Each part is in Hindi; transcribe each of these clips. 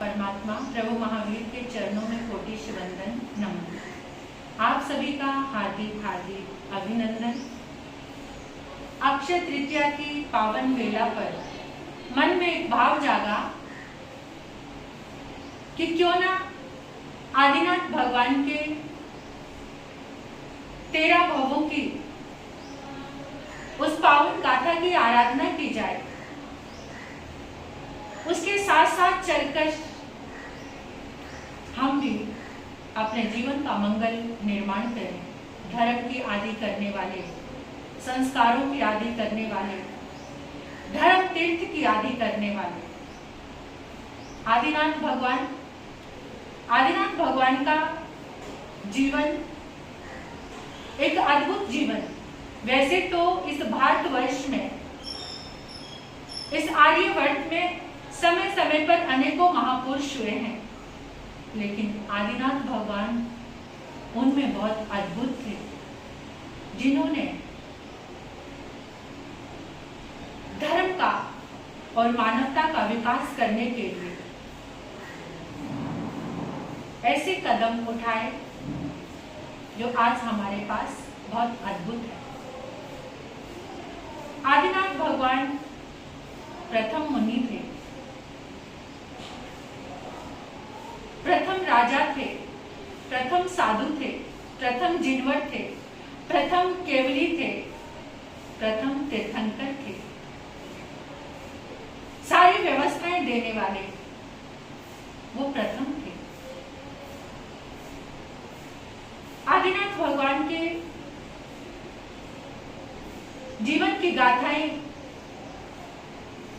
परमात्मा प्रभु महावीर के चरणों में कोटि वंदन नमन। आप सभी का हार्दिक हार्दिक अभिनंदन। अक्षय तृतीया की पावन वेला पर मन में एक भाव जागा कि क्यों ना आदिनाथ भगवान के 13 भवों की उस पावन गाथा की आराधना की जाए। उसके साथ साथ चलकर हम भी अपने जीवन का मंगल निर्माण करें। धर्म की आदि करने वाले, संस्कारों की आदि करने वाले, धर्म तीर्थ की आदि करने वाले आदिनाथ भगवान का जीवन एक अद्भुत जीवन। वैसे तो इस भारतवर्ष में, इस आर्यवर्त में समय समय पर अनेकों महापुरुष हुए हैं, लेकिन आदिनाथ भगवान उनमें बहुत अद्भुत थे, जिन्होंने धर्म का और मानवता का विकास करने के लिए ऐसे कदम उठाए जो आज हमारे पास बहुत अद्भुत है। आदिनाथ भगवान प्रथम मुनि थे, प्रथम राजा थे, प्रथम साधु थे, प्रथम जिनवर थे, प्रथम केवली थे, प्रथम तीर्थंकर थे, सारी व्यवस्थाएं देने वाले वो प्रथम थे। आदिनाथ भगवान के जीवन की गाथाएं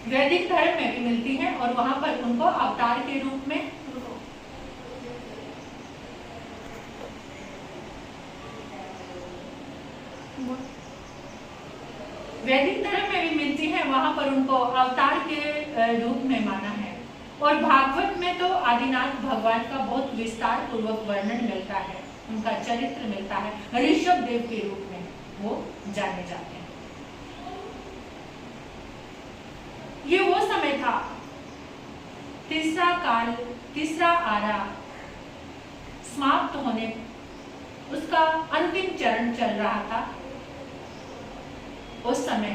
वैदिक धर्म में भी मिलती हैं और वहां पर उनको अवतार के रूप में अवतार के रूप में माना है। और भागवत में तो आदिनाथ भगवान का बहुत विस्तार पूर्वक वर्णन मिलता है, उनका चरित्र मिलता है। ऋषभ देव के रूप में वो जाने जाते हैं। ये वो समय था, तीसरा काल, तीसरा आरा समाप्त होने, उसका अंतिम चरण चल रहा था। उस समय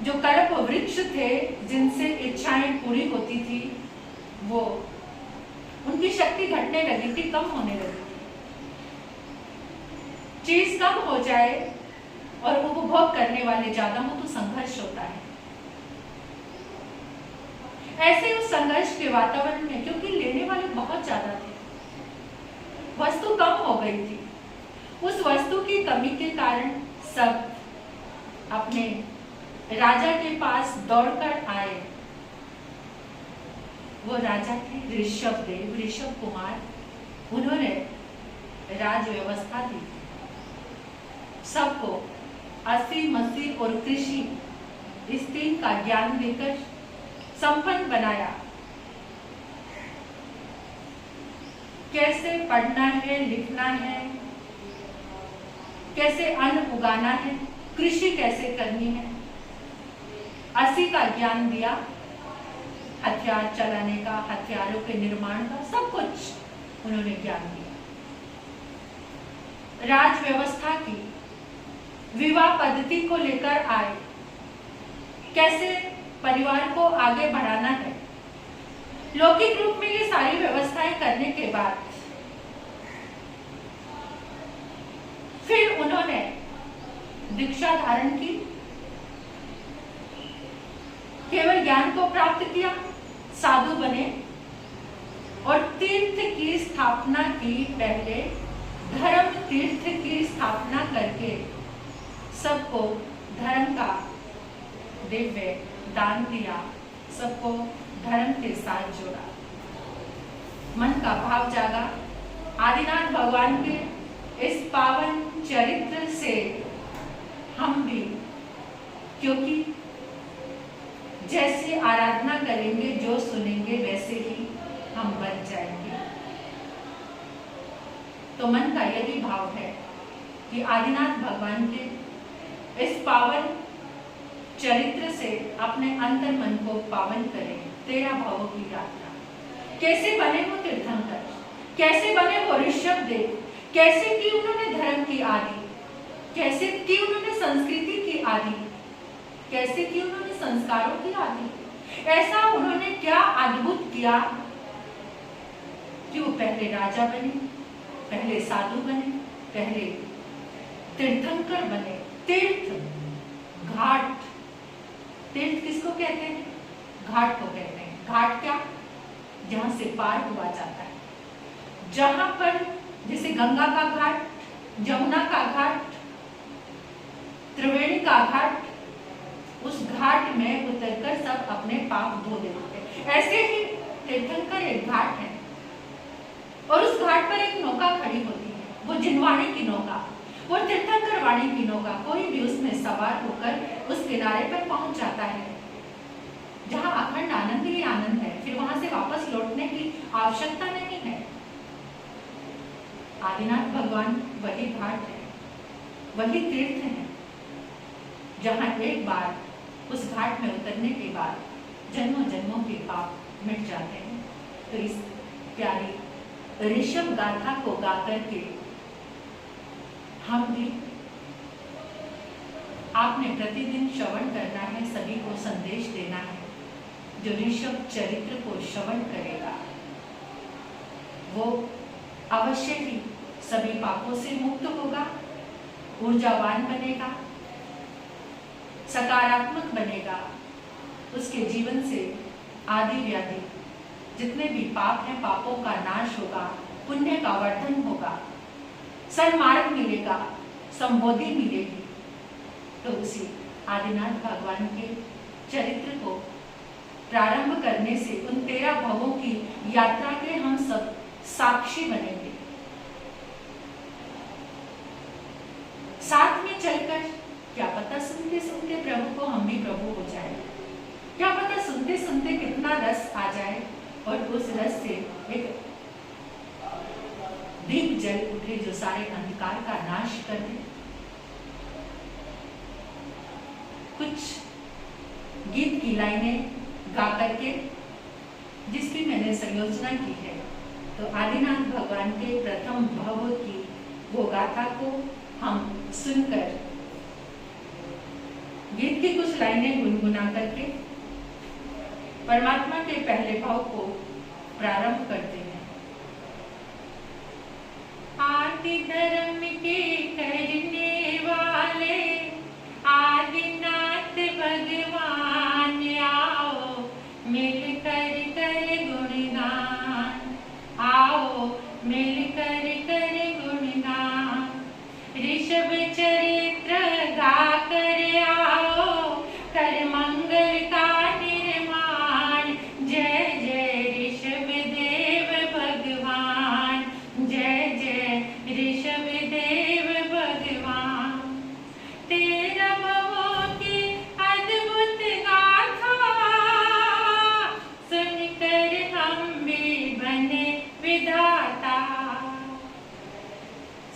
जो कल्प वृक्ष थे, जिनसे इच्छाएं पूरी होती थी, वो उनकी शक्ति घटने लगी थी, कम होने लगी थी। चीज कम हो जाए और उपभोग करने वाले ज्यादा हो तो संघर्ष होता है। ऐसे उस संघर्ष के वातावरण में, क्योंकि लेने वाले बहुत ज्यादा थे, वस्तु कम हो गई थी। उस वस्तु की कमी के कारण सब अपने राजा के पास दौड़कर आए। वो राजा थे ऋषभ देव, ऋषभ कुमार। उन्होंने राज व्यवस्था दी, सबको अस्सी मसी और कृषि, इस तीन का ज्ञान देकर संपन्न बनाया। कैसे पढ़ना है, लिखना है, कैसे अन्न उगाना है, कृषि कैसे करनी है, अस्सी का ज्ञान दिया। हथियार चलाने का, हथियारों के निर्माण का, सब कुछ उन्होंने ज्ञान दिया। राज व्यवस्था की, विवाह पद्धति को लेकर आए, कैसे परिवार को आगे बढ़ाना है। लौकिक रूप में ये सारी व्यवस्थाएं करने के बाद फिर उन्होंने दीक्षा धारण की, केवल ज्ञान को प्राप्त किया, साधु बने और तीर्थ की स्थापना की। पहले धर्म तीर्थ की स्थापना करके सबको धर्म का दिव्य दान दिया, सबको धर्म के साथ जोड़ा। मन का भाव जागा। आदिनाथ भगवान के इस पावन चरित्र से हम भी, क्योंकि जैसे आराधना करेंगे, जो सुनेंगे, वैसे ही हम बन जाएंगे। तो मन का यही भाव है कि आदिनाथ भगवान के इस पावन चरित्र से अपने अंतर मन को पावन करें। 13 भवों की यात्रा। कैसे बने वो तीर्थंकर, कैसे बने वो ऋषभदेव, कैसे की उन्होंने धर्म की आदि, कैसे की उन्होंने संस्कृति की आदि, कैसे की उन्होंने संस्कारों की आदि। ऐसा उन्होंने क्या अद्भुत किया कि वो पहले राजा बने, पहले साधु बने, पहले तीर्थंकर बने। तीर्थ, घाट, तीर्थ किसको कहते हैं? घाट को कहते हैं। घाट क्या? जहां से पार हुआ जाता है, जहां पर जैसे गंगा का घाट, जमुना का घाट, त्रिवेणी का घाट, उस घाट में उतरकर सब अपने पाप धो देते हैं। ऐसे ही तीर्थंकर एक घाट है और उस घाट पर एक नौका खड़ी होती है, वो जिनवाणी की नौका, वो तीर्थंकर वाणी की नौका। कोई भी उसमें सवार होकर उस किनारे पर पहुंच जाता है जहां अखंड आनंद ही आनंद है, फिर वहां से वापस लौटने की आवश्यकता नहीं है। आदिनाथ भगवान वही घाट है, वही तीर्थ है जहां एक बार उस घाट में उतरने के बाद जन्मों जन्मों के पाप मिट जाते हैं। तो इस प्यारी ऋषभ गाथा को गा करके हम भी, आपने प्रतिदिन श्रवण करना है, सभी को संदेश देना है। जो ऋषभ चरित्र को श्रवण करेगा वो अवश्य ही सभी पापों से मुक्त होगा, ऊर्जावान बनेगा, सकारात्मक बनेगा। उसके जीवन से आदि व्याधि जितने भी पाप हैं, पापों का नाश होगा, पुण्य का वर्धन होगा, सन्मार्ग मिलेगा, संबोधि मिलेगी। तो उसी आदिनाथ भगवान के चरित्र को प्रारंभ करने से उन 13 भवों की यात्रा के हम सब साक्षी बनेंगे। साथ में चलकर क्या पता सुनते सुनते प्रभु को हम भी प्रभु हो जाए, क्या पता सुनते सुनते कितना रस आ जाए और उस रस से एक दीप जल उठे जो सारे अंधकार का नाश कर दे। कुछ गीत की लाइनें गा करके जिसकी मैंने संयोजना की है, तो आदिनाथ भगवान के प्रथम भव की वो गाथा को हम सुनकर गीत की कुछ लाइनें गुनगुना करके परमात्मा के पहले भाव को प्रारंभ करते हैं। आदि धर्म के करने वाले आदिनाथ भगवान आओ, मिलकर कर गुणगान, आओ मिलकर कर गुणगान। ऋषभ चरित्र गा कर आओ, कर मंगल का निर्माण। जय जय ऋषभ देव भगवान, जय जय ऋषभ देव भगवान। 13 भवों की अद्भुत गाथा सुनकर हम भी बने विधाता।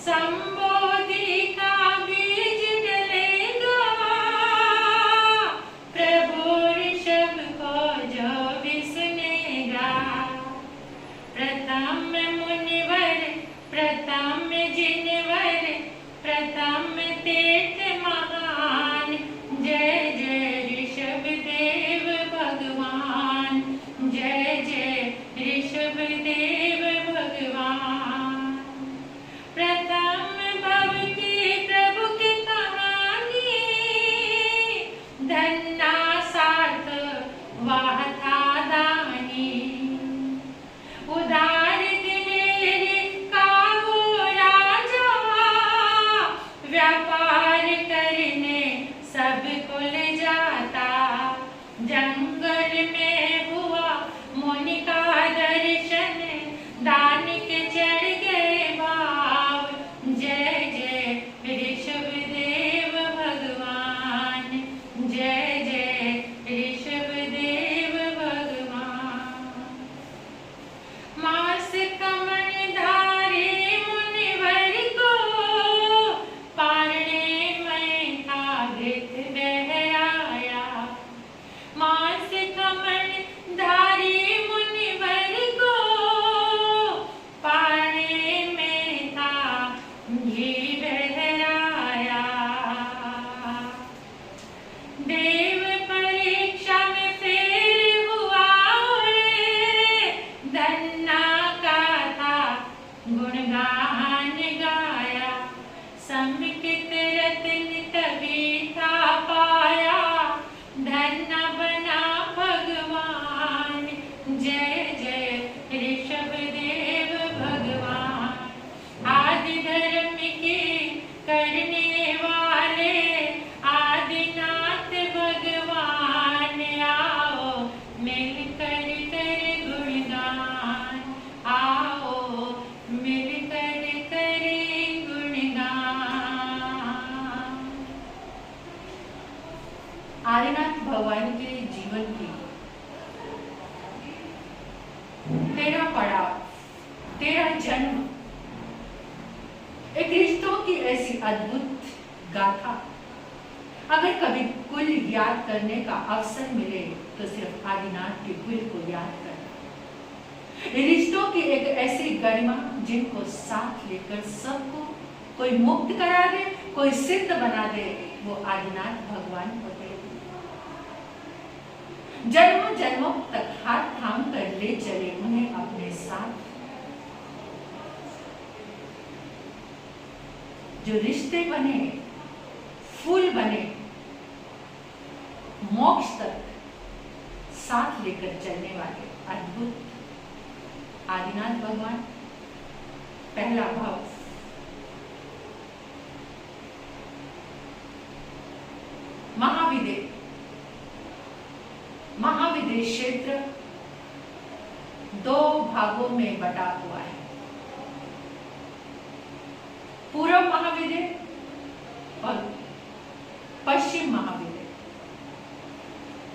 संबोधि का बीज डलेगा, प्रभु ऋषभ को जो भी सुनेगा। प्रथम मुनिवर, प्रथम जिनवर, प्रथम तीर्थ महान। जय जय ऋषभ देव भगवान, जय जय ऋषभ देव भगवान। प्रथम भव की प्रभु की कहानी, धन्ना साथ वह था दानी। उदार दिलेर का वो राजा, व्यापार करने सबको ले जाता। जंगल में हुआ मुनि का दर्शन, दान के चढ़ गए भाव। जय जय ऋषभ देव भगवान, जय जय ऋषभ देव भगवान। मास कमल धारे मुनिवर को, पारणे नामांकित रत्न तभी था पाया, धन्य बना भगवान। जय जय ऋषभ देव भगवान, आदि धर्म के करने वाले आदिनाथ भगवान। आओ मिलकर कर गुणगान, आओ मिलकर करे गुणगान। आदिनाथ भगवान के जीवन की 13 पड़ाव, 13 जन्म, एक रिश्तों की ऐसी अद्भुत गाथा। अगर कभी कुल याद करने का अवसर मिले तो सिर्फ आदिनाथ के कुल को याद करना। रिश्तों की एक ऐसी गरिमा जिनको साथ लेकर सबको कोई मुक्त करा दे, कोई सिद्ध बना दे, वो आदिनाथ भगवान होते हैं। जन्मों जन्मों तक हाथ थाम कर ले चले उन्हें अपने साथ। जो रिश्ते बने, फूल बने, मोक्ष तक साथ लेकर चलने वाले अद्भुत आदिनाथ भगवान। पहला भाव, महाविदेह। महाविदेह क्षेत्र 2 भागों में बटा हुआ है। पूर्व महाविदेह और पश्चिम महाविदेह।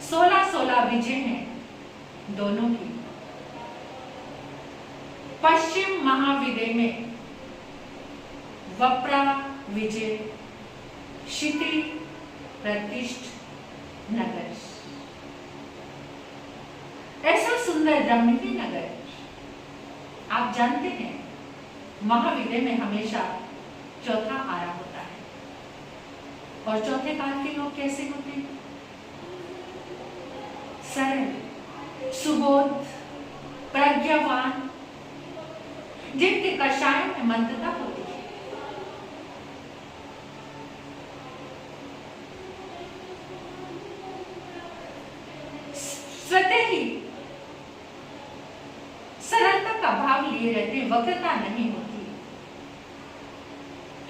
16-16 विजय हैं दोनों की। पश्चिम महाविदेह में वप्रा विजय, क्षिति प्रतिष्ठ नगर। ऐसा सुंदर रमणीय नगर आप जानते हैं, महाविदेह में हमेशा चौथा आरा होता है। और चौथे काल के लोग कैसे होते हैं? सरल, सुबोध, प्रज्ञावान, जिनके कषाय में मंत्रता होती है। स्वतः ही सरलता का भाव लिए रहते, वक्रता नहीं होती,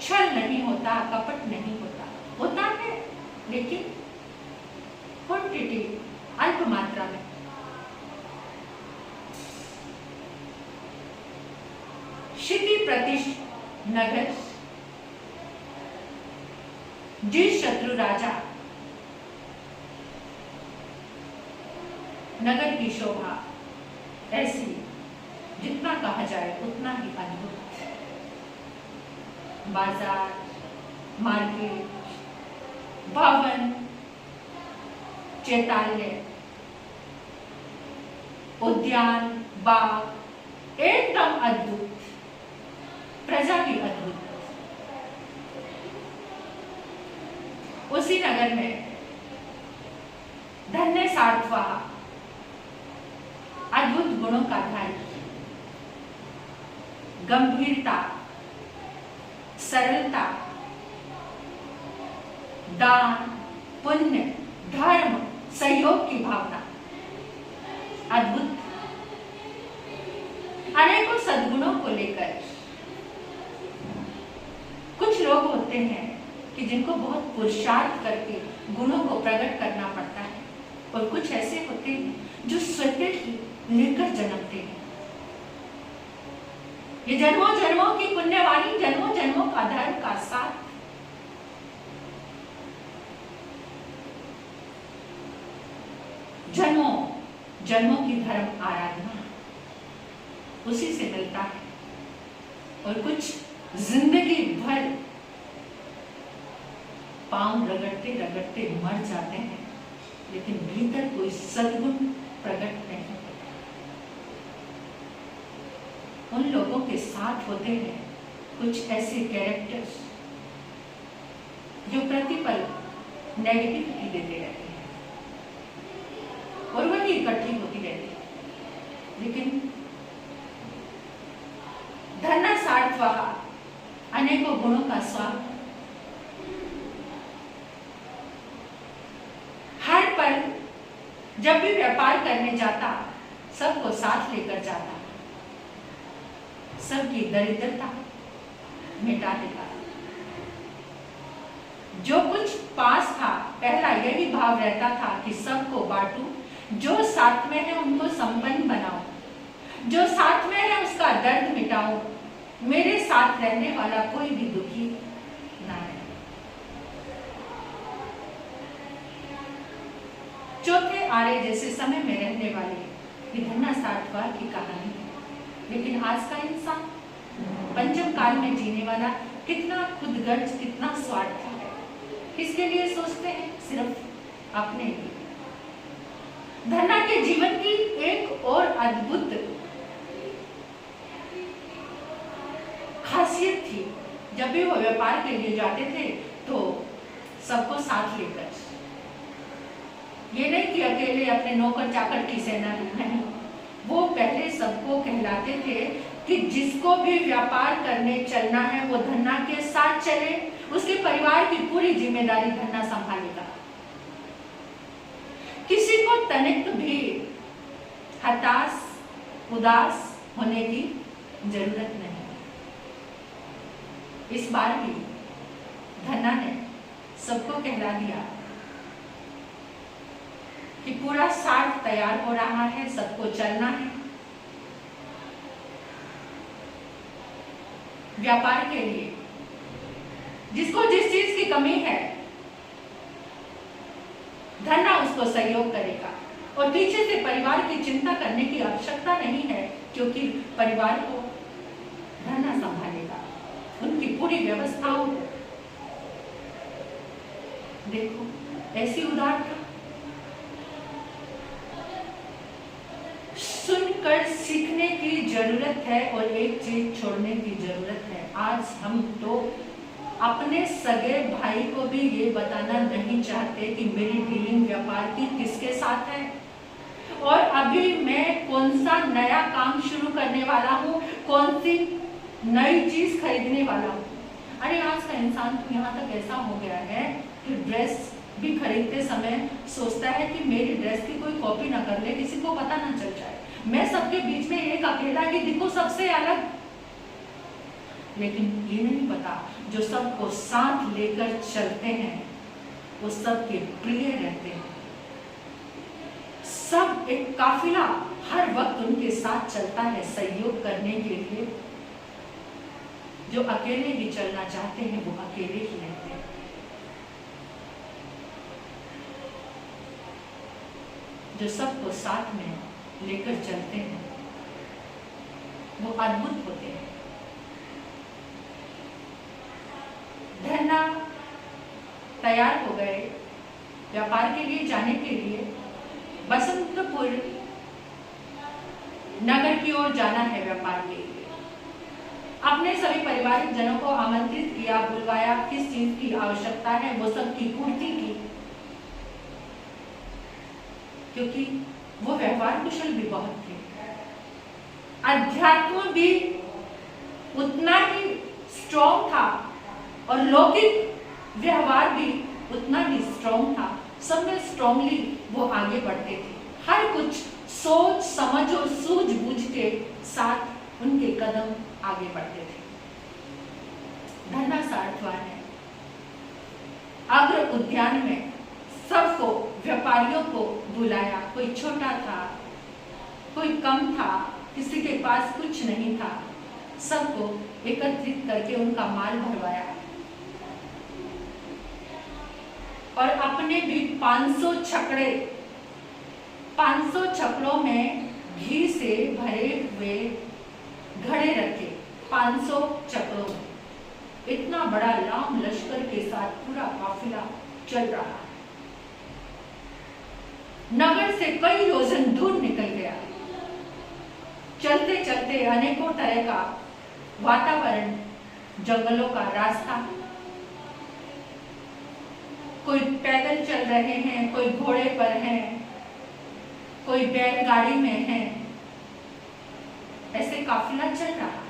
छल नहीं होता, कपट नहीं होता। होता है लेकिन क्वांटिटी, अल्प मात्रा में। क्षिति प्रतिष्ठ नगर, जिस शत्रु राजा नगर की शोभा ऐसी, जितना कहा जाए उतना ही अद्भुत। बाजार, मार्केट, भवन, चैताल्य, उद्यान, बाग एकदम अद्भुत, प्रजा भी अद्भुत। उसी नगर में धन्य सार्थवा, अद्भुत गुणों का धारी, गंभीरता, सरलता, दान, पुण्य, धर्म, सहयोग की भावना, अद्भुत। अनेकों सद्गुणों को लेकर कुछ लोग होते हैं कि जिनको बहुत पुरुषार्थ करके गुणों को प्रकट करना पड़ता है, और कुछ ऐसे होते हैं जो स्वतः ही लेकर जन्मते हैं। ये जन्मों जन्मों की पुण्यवाणी, जन्मों जन्मों का धर्म का साथ। जन्मों जन्मों की धर्म आराधना उसी से मिलता है। और कुछ जिंदगी भर पांव रगड़ते रगड़ते मर जाते हैं, लेकिन भीतर कोई सद्गुण प्रकट नहीं होता। उन लोगों के साथ होते हैं कुछ ऐसे कैरेक्टर्स जो प्रतिपल नेगेटिविटी देते रहते हैं, और वही इकट्ठी होती रहती है। लेकिन धन्य सार्थवा, अनेकों गुणों का स्वामी, जब भी व्यापार करने जाता सबको साथ लेकर जाता, सबकी दरिद्रता मिटा देता। जो कुछ पास था पहला यही भाव रहता था कि सबको बांटूं, जो साथ में है उनको संपन्न बनाऊं, जो साथ में है उसका दर्द मिटाऊं, मेरे साथ रहने वाला कोई भी दुखी ना रहे। चौथे आर्य जैसे समय में रहने वाले ये धन्ना सार्थवार की कहानी है। लेकिन आज का इंसान पंचम काल में जीने वाला कितना खुदगर्ज, कितना स्वार्थी है। किसके लिए सोचते हैं? सिर्फ अपने लिए। धन्ना के जीवन की एक और अद्भुत खासियत थी, जब भी वो व्यापार के लिए जाते थे तो सबको साथ लेकर। ये नहीं कि अकेले अपने नौकर चाकर की सेना नहीं, वो पहले सबको कहलाते थे कि जिसको भी व्यापार करने चलना है वो धन्ना के साथ चले, उसके परिवार की पूरी जिम्मेदारी धन्ना संभालेगा। किसी को तनिक भी हताश, उदास होने की जरूरत नहीं। इस बार भी धन्ना ने सबको कहला दिया कि पूरा साथ तैयार हो रहा है, सबको चलना है व्यापार के लिए। जिसको जिस चीज की कमी है धन्ना उसको सहयोग करेगा, और पीछे से परिवार की चिंता करने की आवश्यकता नहीं है, क्योंकि परिवार को धन्ना संभालेगा, उनकी पूरी व्यवस्थाओं को। देखो ऐसी उदारता, सुनकर सीखने की जरूरत है और एक चीज छोड़ने की जरूरत है। आज हम तो अपने सगे भाई को भी ये बताना नहीं चाहते कि मेरी डीलिंग व्यापार की किसके साथ है, और अभी मैं कौन सा नया काम शुरू करने वाला हूँ, कौन सी नई चीज खरीदने वाला हूँ। अरे आज का इंसान तो यहाँ तक ऐसा हो गया है कि ड्रेस भी खरीदते समय सोचता है कि मेरी ड्रेस की कोई कॉपी ना कर ले, किसी को पता ना चल जाए, मैं सबके बीच में एक अकेला ही दिखूं सबसे अलग। लेकिन ये नहीं पता जो सबको साथ लेकर चलते हैं वो सबके प्रिय रहते हैं। सब एक काफिला हर वक्त उनके साथ चलता है सहयोग करने के लिए। जो अकेले भी चलना चाहते हैं वो अकेले ही रहते हैं। जो सबको साथ में लेकर चलते हैं वो अद्भुत होते हैं। धन्ना तैयार हो गए व्यापार के लिए जाने के लिए। बसंतपुर नगर की ओर जाना है व्यापार के लिए। अपने सभी पारिवारिक जनों को आमंत्रित किया, बुलवाया, किस चीज की आवश्यकता है वो सब की पूर्ति की, क्योंकि वो व्यवहार कुशल भी बहुत थे। अध्यात्म भी उतना ही स्ट्रॉन्ग था और लौकिक व्यवहार भी उतना ही स्ट्रॉन्ग था। सब में स्ट्रॉन्गली वो आगे बढ़ते थे। हर कुछ सोच समझ और सूझबूझ के साथ उनके कदम आगे बढ़ते थे। धन्ना सार्थवार ने अग्र उद्यान में सबको, व्यापारियों को बुलाया। कोई छोटा था, कोई कम था, किसी के पास कुछ नहीं था। सबको एकत्रित करके उनका माल भरवाया और अपने भी 500 छकड़े, 500 छकड़ों में घी से भरे हुए घड़े रखे। 500 छकड़ों में इतना बड़ा लाम लश्कर के साथ पूरा काफिला चल रहा है। नगर से कई योजन दूर निकल गया। चलते चलते अनेकों तरह का वातावरण, जंगलों का रास्ता, कोई पैदल चल रहे हैं, कोई घोड़े पर हैं, कोई बैलगाड़ी में है। ऐसे काफिला चल रहा है,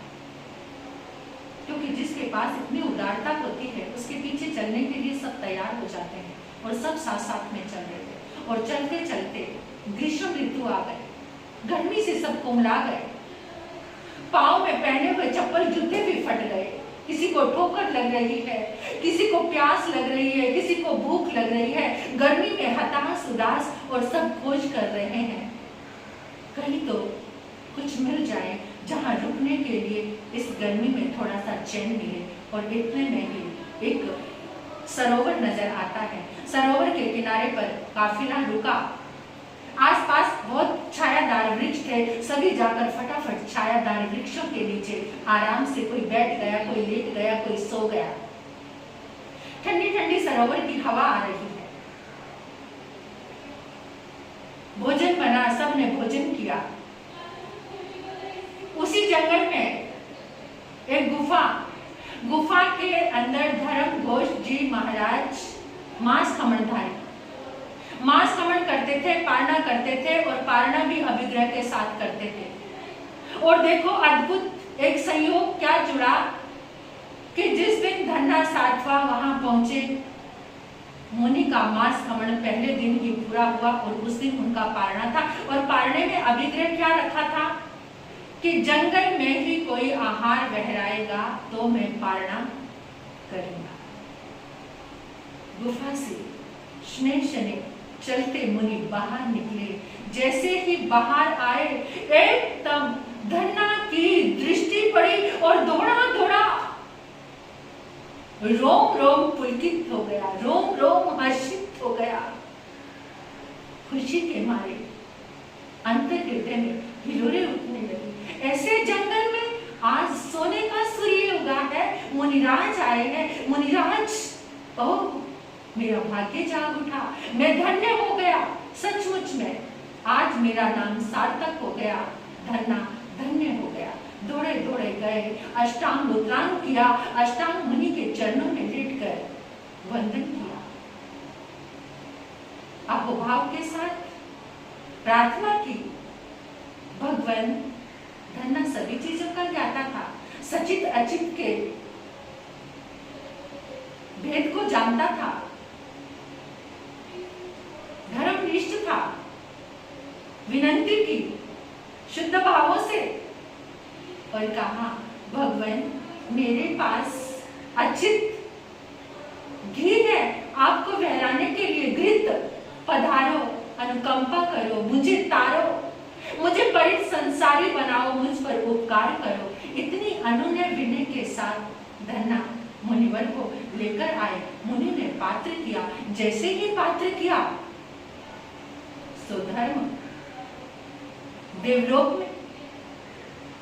क्योंकि जिसके पास इतनी उदारता होती है उसके पीछे चलने के लिए सब तैयार हो जाते हैं और सब साथ साथ में चल रहे थे। और चलते चलते ग्रीष्म ऋतु आ गए, गर्मी से सब कुमला गए, पाँव में पहने हुए चप्पल जूते भी फट गए, किसी को ठोकर लग रही है, किसी को प्यास लग रही है, किसी को भूख लग रही है, गर्मी में हताश उदास और सब खोज कर रहे हैं कहीं तो कुछ मिल जाए जहां रुकने के लिए इस गर्मी में थोड़ा सा चैन मिले। और इतने में ही एक सरोवर नजर आता है। सरोवर के किनारे पर काफिला रुका, आसपास बहुत छायादार वृक्ष थे, सभी जाकर फटाफट छायादार वृक्षों के नीचे आराम से कोई बैठ गया, कोई लेट गया, कोई सो गया। ठंडी ठंडी सरोवर की हवा आ रही है, भोजन बना, सबने भोजन किया। उसी जंगल में एक गुफा के अंदर धर्म घोष जी महाराज मांस खमन करते थे, पारणा करते थे और पारणा भी अभिग्रह के साथ करते थे। और देखो अद्भुत एक संयोग क्या जुड़ा कि जिस दिन धन्ना सातवां वहां पहुंचे, मुनि का मांस खमन पहले दिन ही पूरा हुआ और उस दिन उनका पारणा था। और पारणे में अभिग्रह क्या रखा था कि जंगल में ही कोई आहार बहराएगा तो मैं पारणा करूंगा। गुफा से स्नेह शने चलते मुनि बाहर निकले। जैसे ही बाहर आए एकदम धन्ना की दृष्टि पड़ी और दौड़ा रोम रोम पुलकित हो गया, रोम रोम हर्षित हो गया। खुशी के मारे अंतर हृदय में हिलोरे उठने लगी। ऐसे जंगल में आज सोने का सूर्य उगा है, मुनिराज आए हैं। मुनिराज, ओह मेरा भाग्य जाग उठा, मैं धन्य हो गया, सचमुच में आज मेरा नाम सार्थक हो गया, धन्ना धन्य हो गया। दौड़े दौड़े गए, अष्टांग उत्तांग किया, अष्टांग मुनि के चरणों में लेटकर वंदन किया। अहोभाव के साथ प्रार्थना की। भगवान धन्ना सभी चीजों का ज्ञाता था, सचित अचित के भेद को जानता था, धर्मनिष्ठ था। विनंती की शुद्ध भावों से और कहा, भगवान मेरे पास अचित घी है, आपको बहलाने के लिए घृत पधारो, अनुकंपा करो, मुझे तारो, मुझे परित संसारी बनाओ, मुझ पर उपकार करो। इतनी अनुनय विनय के साथ धन्ना मुनिवर को लेकर आए। मुनि ने पात्र किया, जैसे ही पात्र किया सुधर्म देवलोक में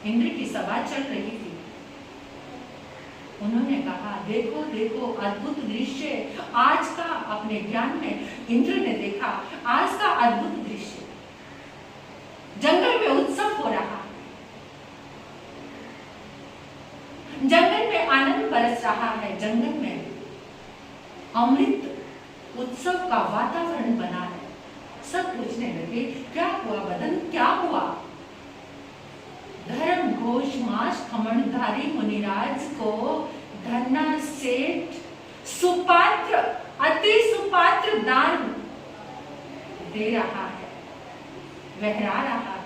इंद्र की सभा चल रही थी। उन्होंने कहा, देखो देखो अद्भुत दृश्य आज का, अपने ज्ञान में इंद्र ने देखा आज का अद्भुत दृश्य। जंगल में उत्सव हो रहा, जंगल में आनंद बरस रहा है, जंगल में अमृत उत्सव का वातावरण बना है। सब पूछने लगे, क्या हुआ बदन, क्या हुआ? धर्म घोष मांस खमणधारी मुनिराज को धन्ना सेठ सुपात्र, अति सुपात्र दान दे रहा है, बहरा रहा है,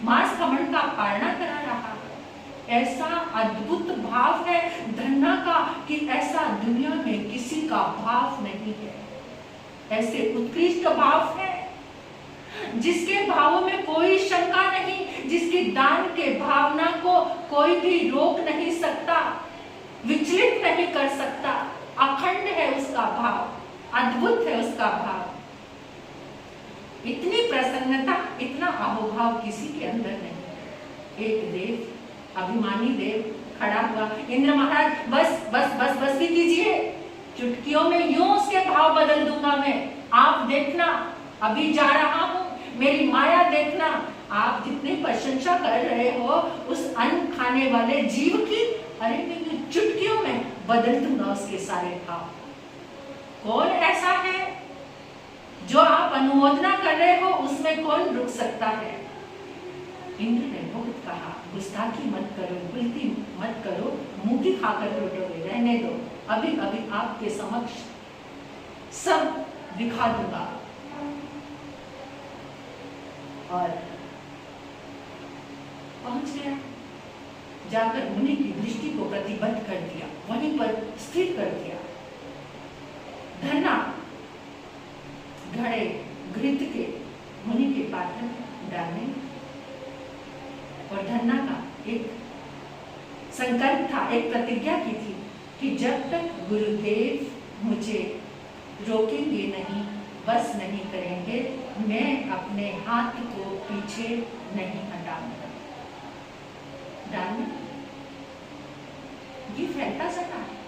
मांस खमण का पारणा करा रहा है। ऐसा अद्भुत भाव है धन्ना का कि ऐसा दुनिया में किसी का भाव नहीं है। ऐसे उत्कृष्ट भाव है जिसके भावों में कोई शंका नहीं, जिसकी दान के भावना को कोई भी रोक नहीं सकता, विचलित नहीं कर सकता। अखंड है उसका भाव, अद्भुत है उसका भाव। इतनी प्रसन्नता, इतना अहोभाव किसी के अंदर नहीं। एक देव, अभिमानी देव खड़ा हुआ, इंद्र महाराज बस बस बस बस भी कीजिए, चुटकियों में यूं उसके भाव बदल दूंगा मैं। आप देखना, अभी जा रहा हूं, मेरी माया देखना। आप जितनी प्रशंसा कर रहे हो उस अन्न खाने वाले जीव की, अरे मैं चुटकियों में बदल दूंगा उसके सारे भाव। कौन ऐसा है जो आप अनुमोदना कर रहे हो, उसमें कौन रुक सकता है? इंद्र ने बहुत कहा, गुस्ताखी मत करो, गुलती मत करो, मुंह खाकर लौटोगे, रहने दो, अभी अभी आपके समक्ष सब दिखा दूंगा। और पहुंच गया। जाकर मुनि की दृष्टि को प्रतिबद्ध कर दिया, वहीं पर स्थिर कर दिया। धन्ना घड़े घृत के मुनि के पात्र डालने और धन्ना का एक संकल्प था, एक प्रतिज्ञा की थी कि जब तक गुरुदेव मुझे रोकेंगे नहीं, बस नहीं करेंगे, मैं अपने हाथ को पीछे नहीं हटाऊंगा। डालना ये फैलता चला है।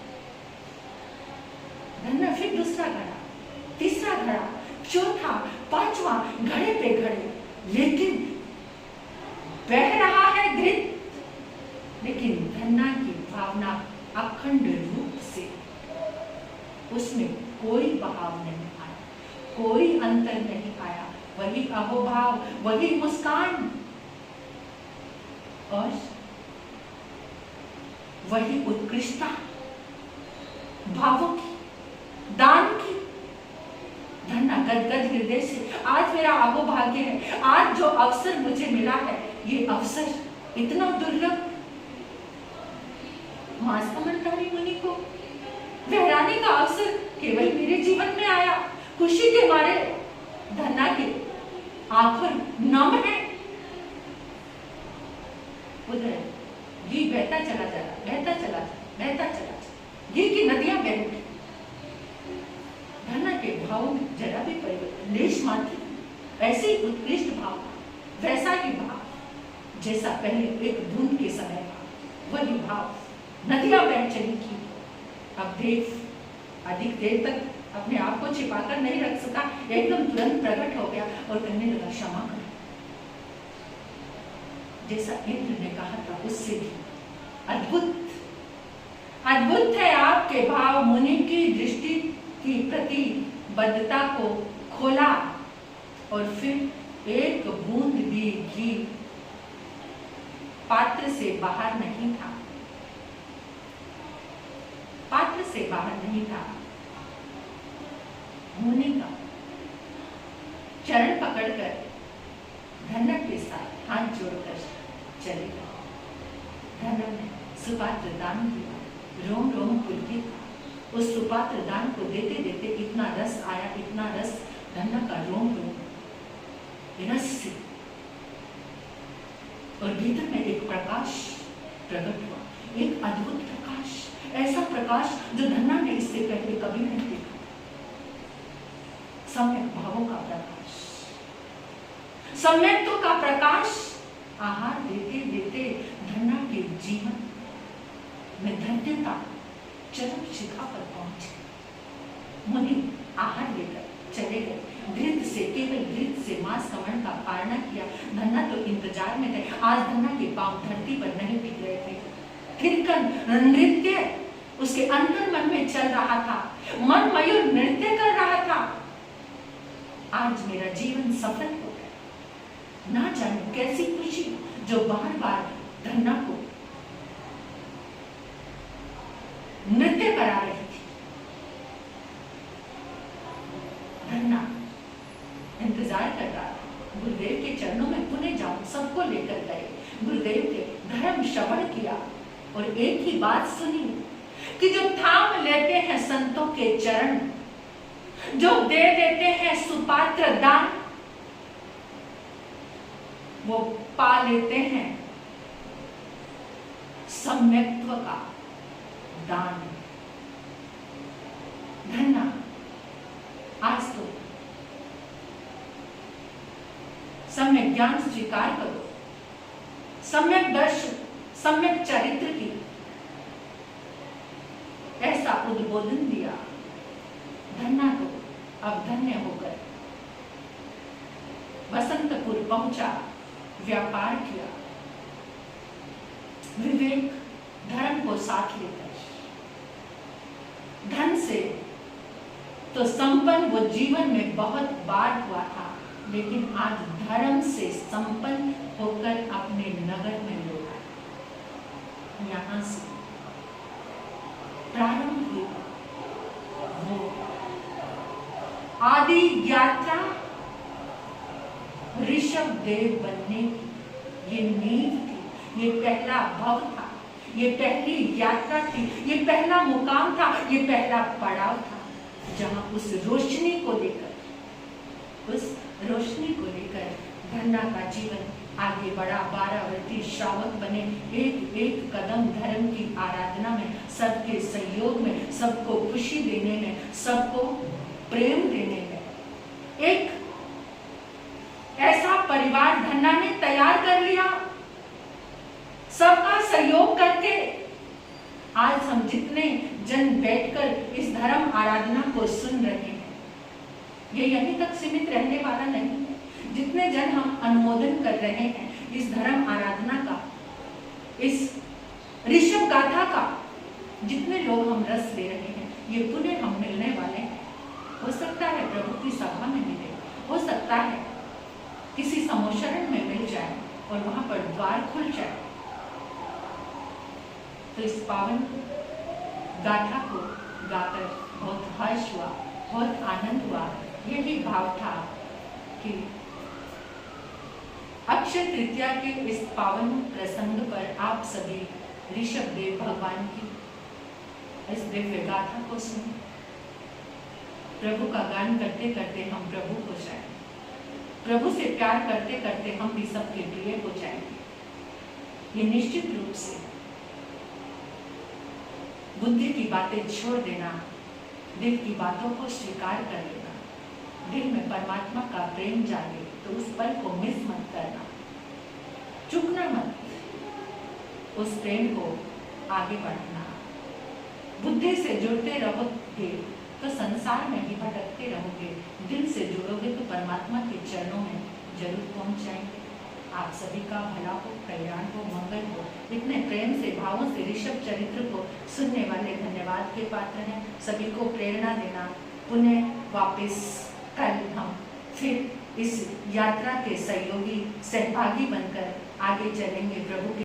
धन्ना फिर दूसरा घड़ा, तीसरा घड़ा, चौथा, पांचवा, घड़े पे घड़े, लेकिन बह रहा है घृत, लेकिन धन्ना की भावना अखंड रूप से, उसमें कोई बहाव नहीं आया, कोई अंतर नहीं आया। वही अहोभाव, वही मुस्कान और वही उत्कृष्टता भावों की, दान की। धन्ना गदगद हृदय से, आज मेरा अहोभाग्य है, आज जो अवसर मुझे मिला है, ये अवसर इतना दुर्लभ। मांसमंथारी मुनि को लहराने का अवसर केवल मेरे जीवन में आया। खुशी के मारे धन्ना की आंखों नम है। उधर घी बहता चला जा रहा, बहता चला जा, बहता चला जा, घी की नदियां बह उठी। धन्ना के भाव में जरा भी परिवर्तन, लेश मात्र, ऐसे ही उत्कृष्ट भाव, वैसा ही भाव जैसा पहले एक धुंध के समय था, वही भाव नदियां बह चली थी। अब देव अधिक देर तक अपने आप को छिपाकर नहीं रख सका, एकदम तुरंत प्रकट हो गया और कहने लगा, क्षमा करो। जैसा इंद्र ने कहा था उससे भी अद्भुत, अद्भुत है आपके भाव। मुनि की दृष्टि की प्रतिबद्धता को खोला और फिर एक बूंद भी घी पात्र से बाहर नहीं था, पात्र से बाहर नहीं था। मुनि का चरण पकड़कर धन्ना के साथ हाथ जोड़कर चले गए। धन्ना ने सुपात्र दान किया, रोम रोम पुलकित था। उस सुपात्र दान को देते देते इतना रस आया, इतना रस, धन्ना का रोम रोम रस से, और भीतर में एक प्रकाश प्रकट हुआ, एक अद्भुत प्रकाश, ऐसा प्रकाश जो धन्ना ने इससे पहले कभी नहीं देखा। सम्यक भावों का प्रकाश, सम्यक्त्व का प्रकाश आहार देते देते धन्ना के जीवन में धन्यता चरम शिखा पर पहुंची। मुनि आहार लेकर चले गए, घृत से, केवल घृत से मांस कमण का पारणा किया। धन्ना तो इंतजार में थे, आज धन्ना के पांव धरती पर नहीं टिक रहे थे। कीर्तन नृत्य उसके अंतर मन में चल रहा था, मन मयूर नृत्य कर रहा था। आज मेरा जीवन सफल हो गया। ना जाने कैसी खुशी जो बार बार धन्ना को नृत्य करा रही थी। धन्ना इंतजार कर रहा था, गुरुदेव के चरणों में पुनः जाऊं, सबको लेकर गए। गुरुदेव के धर्म श्रवण किया और एक ही बात सुनी कि जो थाम लेते हैं संतों के चरण, जो दे देते हैं सुपात्र दान, वो पा लेते हैं सम्यक्त्व का दान। धन्ना आज तो सम्यक ज्ञान स्वीकार करो, सम्यक दर्शन, सम्यक चरित्र की ऐसा उद्बोधन दिया। धन्ना तो अब धन्य होकर बसंतपुर पहुंचा, व्यापार किया, विवेक धर्म को साथ लेकर। धन से तो संपन्न वो जीवन में बहुत बार हुआ था, लेकिन आज धर्म से संपन्न होकर अपने नगर में लौटा। यहां से प्रारंभ हुई वो आदि यात्रा ऋषि ऋषभ देव बनने की ये नींव थी, ये पहला भव था, ये पहली यात्रा थी, ये पहला मुकाम था, ये पहला पड़ाव था, जहां उस रोशनी को लेकर धन्ना का जीवन आगे बढ़ा। 12 वर्षीय श्रावक बने, एक एक कदम धर्म की आराधना में, सबके सहयोग में, सबको खुशी देने में, सबको प्रेम देने में एक ऐसा परिवार धन्ना ने तैयार कर लिया। सबका सहयोग करके आज हम जितने जन बैठकर इस धर्म आराधना को सुन रहे हैं, ये यहीं तक सीमित रहने वाला नहीं है। जितने जन हम अनुमोदन कर रहे हैं इस धर्म आराधना का, इस ऋषभ गाथा का, जितने लोग हम रस ले रहे हैं, ये पुनः हम मिलने वाले हैं। हो सकता है प्रभु की सभा में मिले, हो सकता है किसी समोशरण में मिल जाए और वहां पर द्वार खुल जाए। तो इस पावन गाथा को गाकर बहुत हर्ष हुआ, बहुत आनंद हुआ। यही भाव था कि अक्षय तृतीया के इस पावन प्रसंग पर आप सभी ऋषभ देव भगवान की इस दिव्य गाथा को सुने। प्रभु का गान करते करते हम प्रभु को जाएं, प्रभु से प्यार करते करते हम भी सबके प्रिय हो जाएंगे। ये निश्चित रूप से बुद्धि की बातें छोड़ देना, दिल की बातों को स्वीकार कर लेना, दिल में परमात्मा का प्रेम जागे तो उस पल को मिस मत करना, चूकना मत, उस प्रेम को आगे बढ़ना। बुद्धि से जुड़ते रहोगे तो संसार में ही भटकते रहोगे, दिल से जुड़ोगे तो परमात्मा के चरणों में जरूर पहुंच जाएंगे। आप सभी का भला हो, कल्याण हो, मंगल हो। इतने प्रेम से, भावों से ऋषभ चरित्र को सुनने वाले धन्यवाद के पात्र हैं। सभी को प्रेरणा देना, पुनः वापस कल हम फिर इस यात्रा के सहयोगी सहभागी बनकर आगे चलेंगे प्रभु के